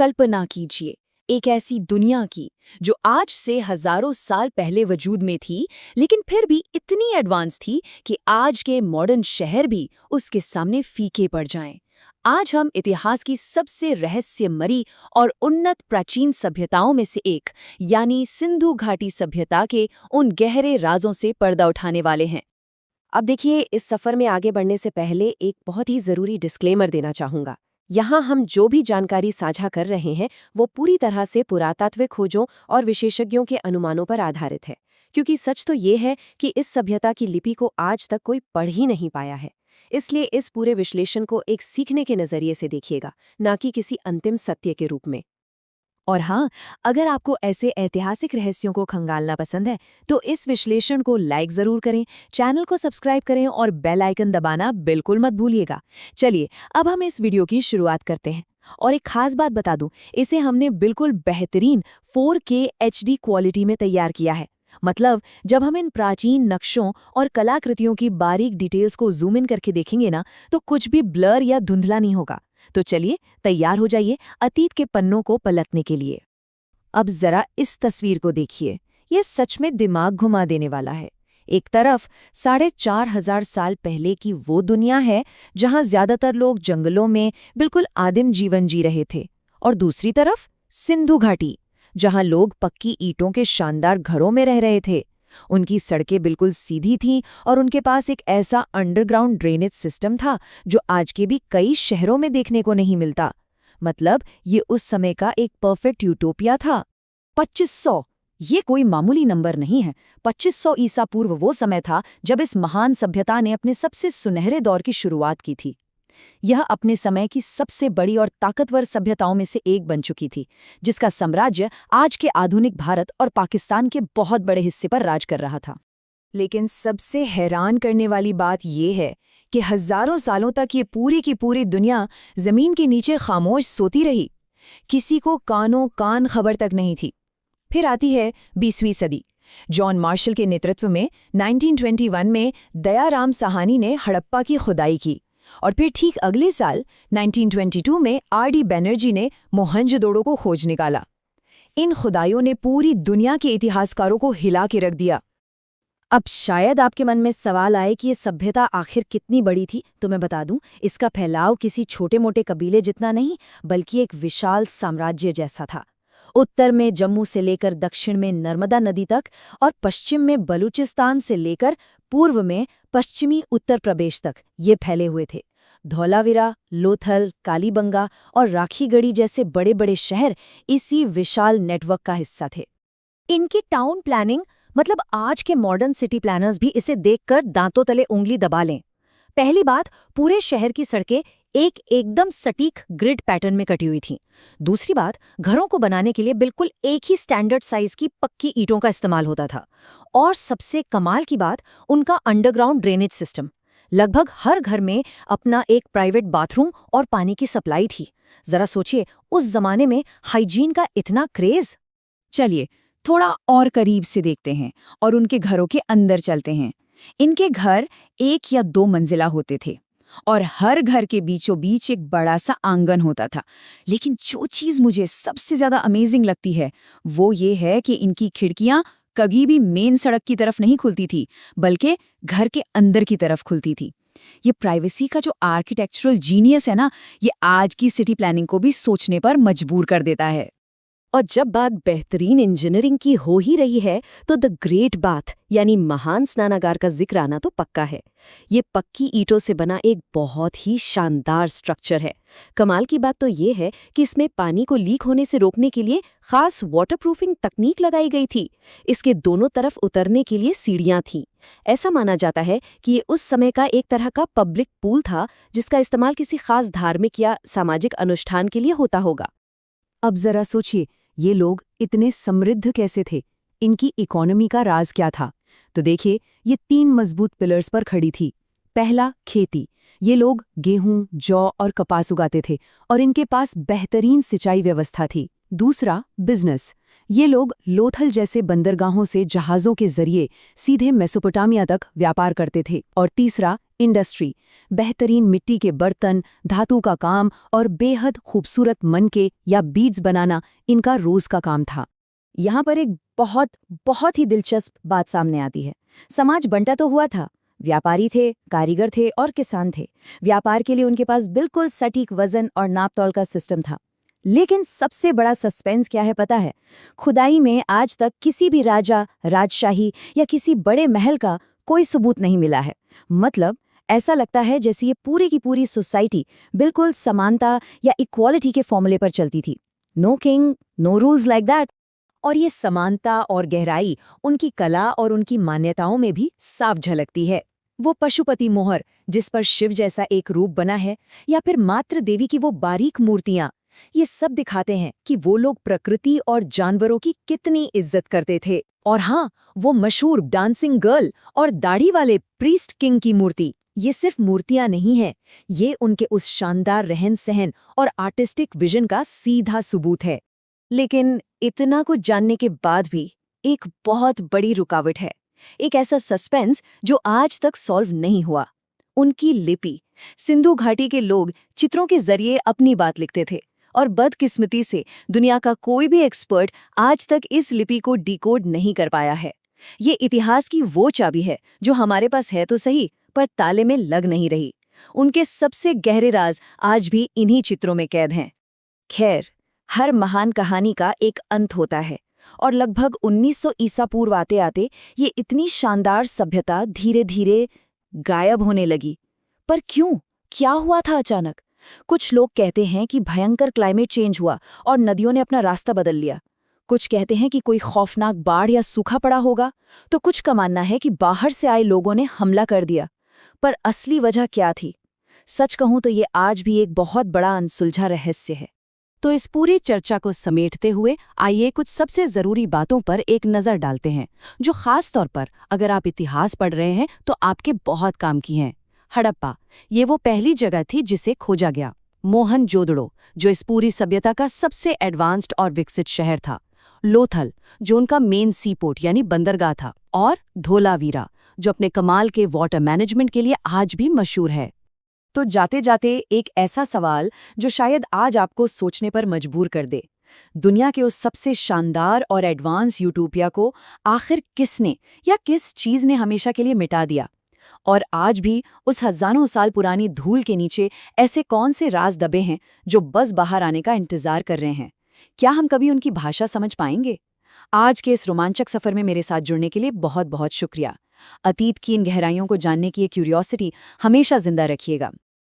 कल्पना कीजिए, एक ऐसी दुनिया की जो आज से हजारों साल पहले वजूद में थी, लेकिन फिर भी इतनी एडवांस थी कि आज के मॉडर्न शहर भी उसके सामने फीके पड़ जाएं। आज हम इतिहास की सबसे रहस्यमयी और उन्नत प्राचीन सभ्यताओं में से एक यानी सिंधु घाटी सभ्यता के उन गहरे राजों से पर्दा उठाने वाले हैं। अब देखिए, इस सफर में आगे बढ़ने से पहले एक बहुत ही जरूरी डिस्क्लेमर देना चाहूंगा। यहाँ हम जो भी जानकारी साझा कर रहे हैं वो पूरी तरह से पुरातात्विक खोजों और विशेषज्ञों के अनुमानों पर आधारित है, क्योंकि सच तो ये है कि इस सभ्यता की लिपि को आज तक कोई पढ़ ही नहीं पाया है। इसलिए इस पूरे विश्लेषण को एक सीखने के नजरिए से देखिएगा, ना कि किसी अंतिम सत्य के रूप में। और हाँ, अगर आपको ऐसे ऐतिहासिक रहस्यों को खंगालना पसंद है तो इस विश्लेषण को लाइक जरूर करें, चैनल को सब्सक्राइब करें और बेल आइकन दबाना बिल्कुल मत भूलिएगा। चलिए, अब हम इस वीडियो की शुरुआत करते हैं। और एक खास बात बता दूं, इसे हमने बिल्कुल बेहतरीन 4K HD क्वालिटी में तैयार किया है। मतलब जब हम इन प्राचीन नक्शों और कलाकृतियों की बारीक डिटेल्स को जूम इन करके देखेंगे ना, तो कुछ भी ब्लर या धुंधला नहीं होगा। तो चलिए, तैयार हो जाइए अतीत के पन्नों को पलटने के लिए। अब जरा इस तस्वीर को देखिए, ये सच में दिमाग घुमा देने वाला है। एक तरफ 4,500 साल पहले की वो दुनिया है जहां ज्यादातर लोग जंगलों में बिल्कुल आदिम जीवन जी रहे थे, और दूसरी तरफ सिंधु घाटी, जहां लोग पक्की ईंटों के शानदार घरों में रह रहे थे। उनकी सड़कें बिल्कुल सीधी थीं और उनके पास एक ऐसा अंडरग्राउंड ड्रेनेज सिस्टम था जो आज के भी कई शहरों में देखने को नहीं मिलता। मतलब ये उस समय का एक परफेक्ट यूटोपिया था। 2500, ये कोई मामूली नंबर नहीं है। 2500 ईसा पूर्व वो समय था जब इस महान सभ्यता ने अपने सबसे सुनहरे दौर की शुरुआत की थी। यह अपने समय की सबसे बड़ी और ताकतवर सभ्यताओं में से एक बन चुकी थी, जिसका साम्राज्य आज के आधुनिक भारत और पाकिस्तान के बहुत बड़े हिस्से पर राज कर रहा था। लेकिन सबसे हैरान करने वाली बात यह है कि हजारों सालों तक ये पूरी की पूरी दुनिया जमीन के नीचे खामोश सोती रही। किसी को कानों कान खबर तक नहीं थी। फिर आती है 20वीं सदी। जॉन मार्शल के नेतृत्व में 1921 में दयाराम साहनी ने हड़प्पा की खुदाई की, और फिर ठीक अगले साल 1922 में RD बैनर्जी ने मोहनजोदड़ो को खोज निकाला। इन खुदाइयों ने पूरी दुनिया के इतिहासकारों को हिला के रख दिया। अब शायद आपके मन में सवाल आए कि ये सभ्यता आखिर कितनी बड़ी थी, तो मैं बता दूं, इसका फैलाव किसी छोटे मोटे कबीले जितना नहीं, बल्कि एक विशाल साम्राज्य जैसा था। उत्तर में जम्मू से लेकर दक्षिण में नर्मदा नदी तक, और पश्चिम में बलूचिस्तान से लेकर पूर्व में पश्चिमी उत्तर प्रदेश तक ये फैले हुए थे। धौलावीरा, लोथल, कालीबंगा और राखीगढ़ी जैसे बड़े बड़े शहर इसी विशाल नेटवर्क का हिस्सा थे। इनकी टाउन प्लानिंग, मतलब आज के मॉडर्न सिटी प्लानर्स भी इसे देखकर दांतों तले उंगली दबा लें। पहली बात, पूरे शहर की सड़कें एकदम सटीक ग्रिड पैटर्न में कटी हुई थीं। दूसरी बात, घरों को बनाने के लिए बिल्कुल एक ही स्टैंडर्ड साइज की पक्की ईंटों का इस्तेमाल होता था। और सबसे कमाल की बात, उनका अंडरग्राउंड ड्रेनेज सिस्टम। लगभग हर घर में अपना एक प्राइवेट बाथरूम और पानी की सप्लाई थी। जरा सोचिए, उस जमाने में हाइजीन का इतना क्रेज। चलिए, थोड़ा और करीब से देखते हैं और उनके घरों के अंदर चलते हैं। इनके घर 1 या 2 मंजिला होते थे, और हर घर के बीचों बीच एक बड़ा सा आंगन होता था। लेकिन जो चीज मुझे सबसे ज्यादा अमेजिंग लगती है वो ये है कि इनकी खिड़कियां कभी भी मेन सड़क की तरफ नहीं खुलती थी, बल्कि घर के अंदर की तरफ खुलती थी। ये प्राइवेसी का जो आर्किटेक्चरल जीनियस है ना, ये आज की सिटी प्लानिंग को भी सोचने पर मजबूर कर देता है। और जब बात बेहतरीन इंजीनियरिंग की हो ही रही है, तो द ग्रेट बाथ यानी महान स्नानागार का जिक्र आना तो पक्का है। ये पक्की ईंटों से बना एक बहुत ही शानदार स्ट्रक्चर है। कमाल की बात तो ये है कि इसमें पानी को लीक होने से रोकने के लिए खास वाटरप्रूफिंग तकनीक लगाई गई थी। इसके दोनों तरफ उतरने के लिए सीढ़ियां थीं। ऐसा माना जाता है कि ये उस समय का एक तरह का पब्लिक पूल था, जिसका इस्तेमाल किसी खास धार्मिक या सामाजिक अनुष्ठान के लिए होता होगा। अब जरा सोचिए, ये लोग इतने समृद्ध कैसे थे? इनकी इकोनॉमी का राज क्या था? तो देखिए, ये 3 मजबूत पिलर्स पर खड़ी थी। पहला, खेती। ये लोग गेहूं, जौ और कपास उगाते थे, और इनके पास बेहतरीन सिंचाई व्यवस्था थी। दूसरा, बिजनेस। ये लोग लोथल जैसे बंदरगाहों से जहाज़ों के जरिए सीधे मेसोपोटामिया तक व्यापार करते थे। और तीसरा, इंडस्ट्री, बेहतरीन मिट्टी के बर्तन, धातु का काम और बेहद खूबसूरत मनके या बीड्स बनाना इनका रोज का काम था। यहाँ पर एक बहुत ही दिलचस्प बात सामने आती है। समाज बंटा तो हुआ था, व्यापारी थे, कारीगर थे और किसान थे। व्यापार के लिए उनके पास बिल्कुल सटीक वजन और नापतोल का सिस्टम था। लेकिन सबसे बड़ा सस्पेंस क्या है पता है? खुदाई में आज तक किसी भी राजा, राजशाही या किसी बड़े महल का कोई सबूत नहीं मिला है। मतलब ऐसा लगता है जैसे ये पूरी की पूरी सोसाइटी बिल्कुल समानता या इक्वालिटी के फॉर्मूले पर चलती थी। No king, no rules like that. और ये समानता और गहराई उनकी कला और उनकी मान्यताओं में भी साफ झलकती है। वो पशुपति मोहर जिस पर शिव जैसा एक रूप बना है, या फिर मातृ देवी की वो बारीक मूर्तियां, ये सब दिखाते हैं कि वो लोग प्रकृति और जानवरों की कितनी इज्जत करते थे। और हाँ, वो मशहूर डांसिंग गर्ल और दाढ़ी वाले प्रीस्ट किंग की मूर्ति, ये सिर्फ मूर्तियां नहीं है, ये उनके उस शानदार रहन सहन और आर्टिस्टिक विजन का सीधा सबूत है। लेकिन इतना कुछ जानने के बाद भी एक बहुत बड़ी रुकावट है, एक ऐसा सस्पेंस जो आज तक सॉल्व नहीं हुआ। उनकी लिपि। सिंधु घाटी के लोग चित्रों के जरिए अपनी बात लिखते थे, और बदकिस्मती से दुनिया का कोई भी एक्सपर्ट आज तक इस लिपि को डिकोड नहीं कर पाया है। ये इतिहास की वो चाबी है जो हमारे पास है तो सही, पर ताले में लग नहीं रही। उनके सबसे गहरे राज आज भी इन्हीं चित्रों में कैद हैं। खैर, हर महान कहानी का एक अंत होता है, और लगभग 1900 ईसा पूर्व आते आते ये इतनी शानदार सभ्यता धीरे धीरे गायब होने लगी। पर क्यों? क्या हुआ था अचानक? कुछ लोग कहते हैं कि भयंकर क्लाइमेट चेंज हुआ और नदियों ने अपना रास्ता बदल लिया। कुछ कहते हैं कि कोई खौफनाक बाढ़ या सूखा पड़ा होगा, तो कुछ का मानना है कि बाहर से आए लोगों ने हमला कर दिया। पर असली वजह क्या थी? सच कहूं तो ये आज भी एक बहुत बड़ा अनसुलझा रहस्य है। तो इस पूरी चर्चा को समेटते हुए आइए कुछ सबसे जरूरी बातों पर एक नज़र डालते हैं, जो खास तौर पर अगर आप इतिहास पढ़ रहे हैं तो आपके बहुत काम की हैं। हड़प्पा, ये वो पहली जगह थी जिसे खोजा गया। मोहनजोदड़ो, जो इस पूरी सभ्यता का सबसे एडवांस्ड और विकसित शहर था। लोथल, जो उनका मेन सीपोर्ट यानी बंदरगाह था। और धोलावीरा, जो अपने कमाल के वाटर मैनेजमेंट के लिए आज भी मशहूर है। तो जाते जाते एक ऐसा सवाल जो शायद आज आपको सोचने पर मजबूर कर दे। दुनिया के उस सबसे शानदार और एडवांस यूटोपिया को आखिर किसने या किस चीज़ ने हमेशा के लिए मिटा दिया? और आज भी उस हजारों साल पुरानी धूल के नीचे ऐसे कौन से राज दबे हैं जो बस बाहर आने का इंतजार कर रहे हैं? क्या हम कभी उनकी भाषा समझ पाएंगे? आज के इस रोमांचक सफर में मेरे साथ जुड़ने के लिए बहुत बहुत शुक्रिया। अतीत की इन गहराइयों को जानने की ये क्यूरियोसिटी हमेशा जिंदा रखिएगा।